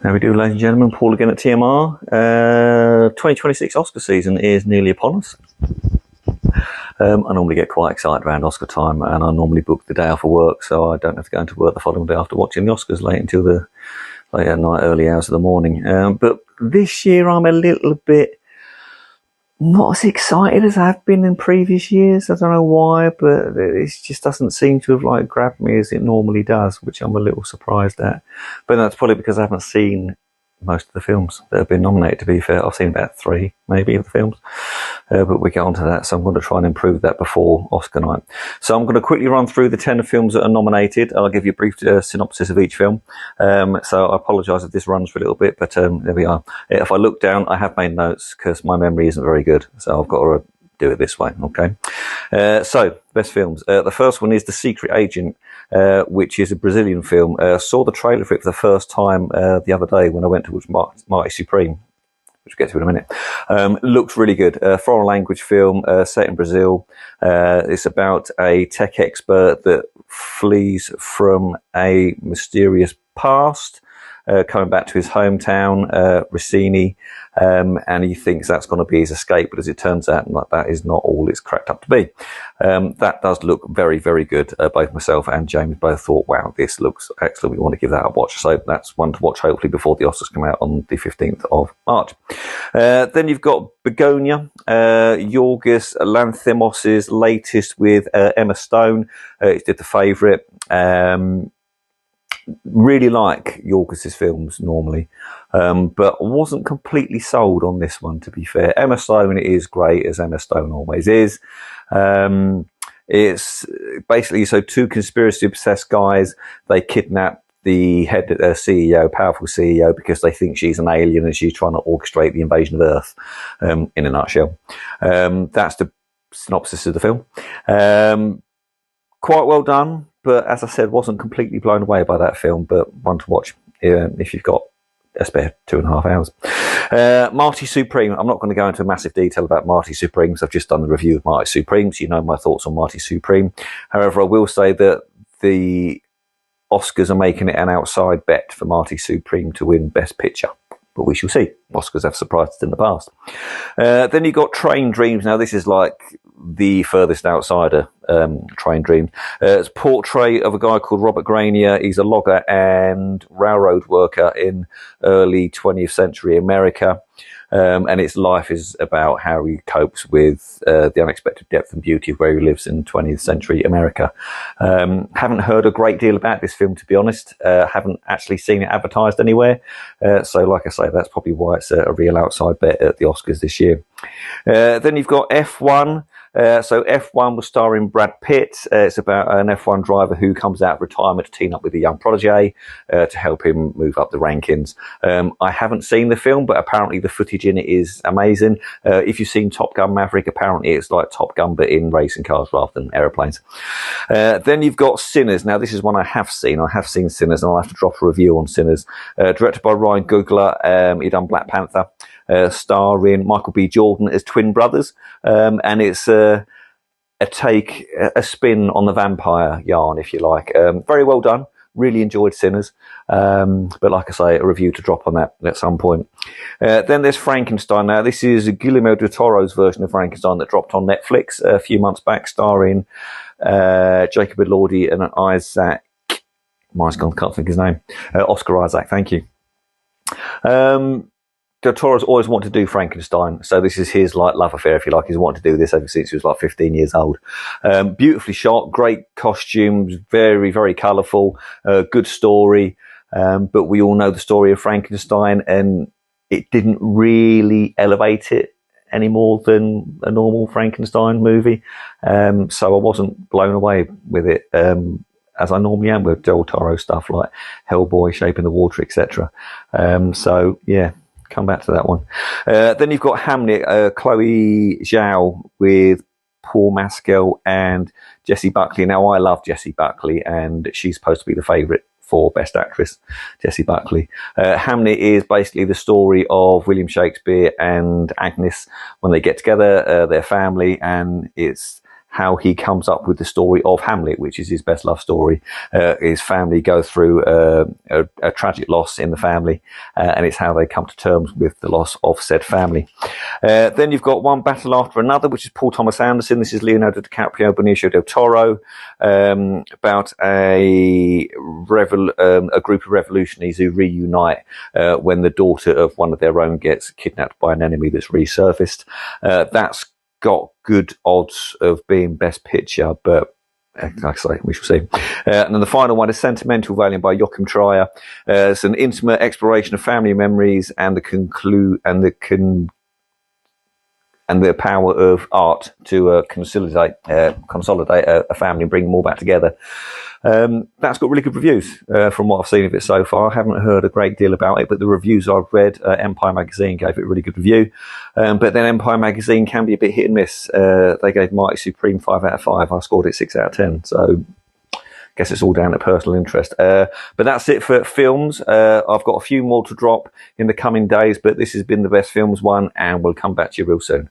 How we do, ladies and gentlemen? Paul again at TMR. 2026 Oscar season is nearly upon us. I normally get quite excited around Oscar time, and I normally book the day off of work, so I don't have to go into work the following day after watching the Oscars late until the late at night, early hours of the morning. But this year I'm a little bit not as excited as I've been in previous years. I don't know why, but it just doesn't seem to have grabbed me as it normally does, which I'm a little surprised at. But that's probably because I haven't seen most of the films that have been nominated, to be fair. I've seen about 3, maybe, of the films. But we get on to that, so I'm going to try and improve that before Oscar night. So I'm going to quickly run through the 10 films that are nominated. I'll give you a brief synopsis of each film. So I apologise if this runs for a little bit, but there we are. If I look down, I have made notes because my memory isn't very good, so I've got to do it this way, okay? So, best films. The first one is The Secret Agent, which is a Brazilian film. Saw the trailer for it for the first time the other day when I went to watch Marty Supreme, which we'll get to in a minute. Looks really good. Foreign language film set in Brazil. It's about a tech expert that flees from a mysterious past, coming back to his hometown, Ricini, and he thinks that's going to be his escape, but as it turns out, that is not all it's cracked up to be. That does look very, very good. Both myself and James both thought, wow, this looks excellent. We want to give that a watch. So that's one to watch, hopefully, before the Oscars come out on the 15th of March. Then you've got Begonia, Yorgos Lanthimos' latest with Emma Stone. It did The Favourite. Really like Yorgos' films normally, but wasn't completely sold on this one, to be fair. Emma Stone is great, as Emma Stone always is. It's basically, so 2 conspiracy-obsessed guys, they kidnap the head CEO, powerful CEO, because they think she's an alien and she's trying to orchestrate the invasion of Earth, in a nutshell. That's the synopsis of the film. Quite well done, but as I said, wasn't completely blown away by that film, but one to watch if you've got a spare 2.5 hours. Marty Supreme. I'm not going to go into massive detail about Marty Supreme, because I've just done the review of Marty Supreme, so you know my thoughts on Marty Supreme. However, I will say that the Oscars are making it an outside bet for Marty Supreme to win Best Picture. But we shall see. Oscars have surprised us in the past. Then you got Train Dreams. Now, this is like the furthest outsider, Train Dreams. It's a portrait of a guy called Robert Granier. He's a logger and railroad worker in early 20th century America. And its life is about how he copes with the unexpected depth and beauty of where he lives in 20th century America. Haven't heard a great deal about this film, to be honest. Haven't actually seen it advertised anywhere. So like I say, that's probably why it's a real outside bet at the Oscars this year. Then you've got F1. So F1 was starring Brad Pitt. It's about an F1 driver who comes out of retirement to team up with a young protege to help him move up the rankings. I haven't seen the film, but apparently the footage in it is amazing. If you've seen Top Gun Maverick, apparently it's like Top Gun but in racing cars rather than aeroplanes. Then you've got Sinners. Now this is one I have seen. I have seen Sinners, and I'll have to drop a review on Sinners. Directed by Ryan Coogler. He done Black Panther. Starring Michael B. Jordan as twin brothers, and it's a spin on the vampire yarn, if you like. Very well done. Really enjoyed Sinners, but like I say, a review to drop on that at some point. Then there's Frankenstein. Now this is Guillermo del Toro's version of Frankenstein that dropped on Netflix a few months back, starring Jacob Elordi and Isaac. Mine's gone, can't think his name. Oscar Isaac. Thank you. Del Toro's always wanted to do Frankenstein, so this is his love affair, if you like. He's wanted to do this ever since he was 15 years old. Beautifully shot, great costumes, very, very colourful, good story. But we all know the story of Frankenstein, and it didn't really elevate it any more than a normal Frankenstein movie. So I wasn't blown away with it, as I normally am with Del Toro stuff like Hellboy, Shape in the Water, etc. So yeah. Come back to that one. Then you've got Hamnet, Chloe Zhao with Paul Mescal and Jessie Buckley. Now, I love Jessie Buckley, and she's supposed to be the favourite for Best Actress, Jessie Buckley. Hamnet is basically the story of William Shakespeare and Agnes when they get together, their family, and it's how he comes up with the story of Hamlet, which is his best love story. His family go through a tragic loss in the family, and it's how they come to terms with the loss of said family. Then you've got One Battle After Another, which is Paul Thomas Anderson. This is Leonardo DiCaprio, Benicio del Toro, about a group of revolutionaries who reunite when the daughter of one of their own gets kidnapped by an enemy that's resurfaced. That's got good odds of being Best Picture, but like I say, we shall see. And then the final one is Sentimental Valiant by Joachim Trier. It's an intimate exploration of family memories and the power of art to consolidate a family and bring them all back together. That's got really good reviews from what I've seen of it so far. I haven't heard a great deal about it, but the reviews I've read, Empire Magazine gave it a really good review. But then Empire Magazine can be a bit hit and miss. They gave Mighty Supreme 5 out of 5. I scored it 6 out of 10. So I guess it's all down to personal interest. But that's it for films. I've got a few more to drop in the coming days, but this has been the Best Films one, and we'll come back to you real soon.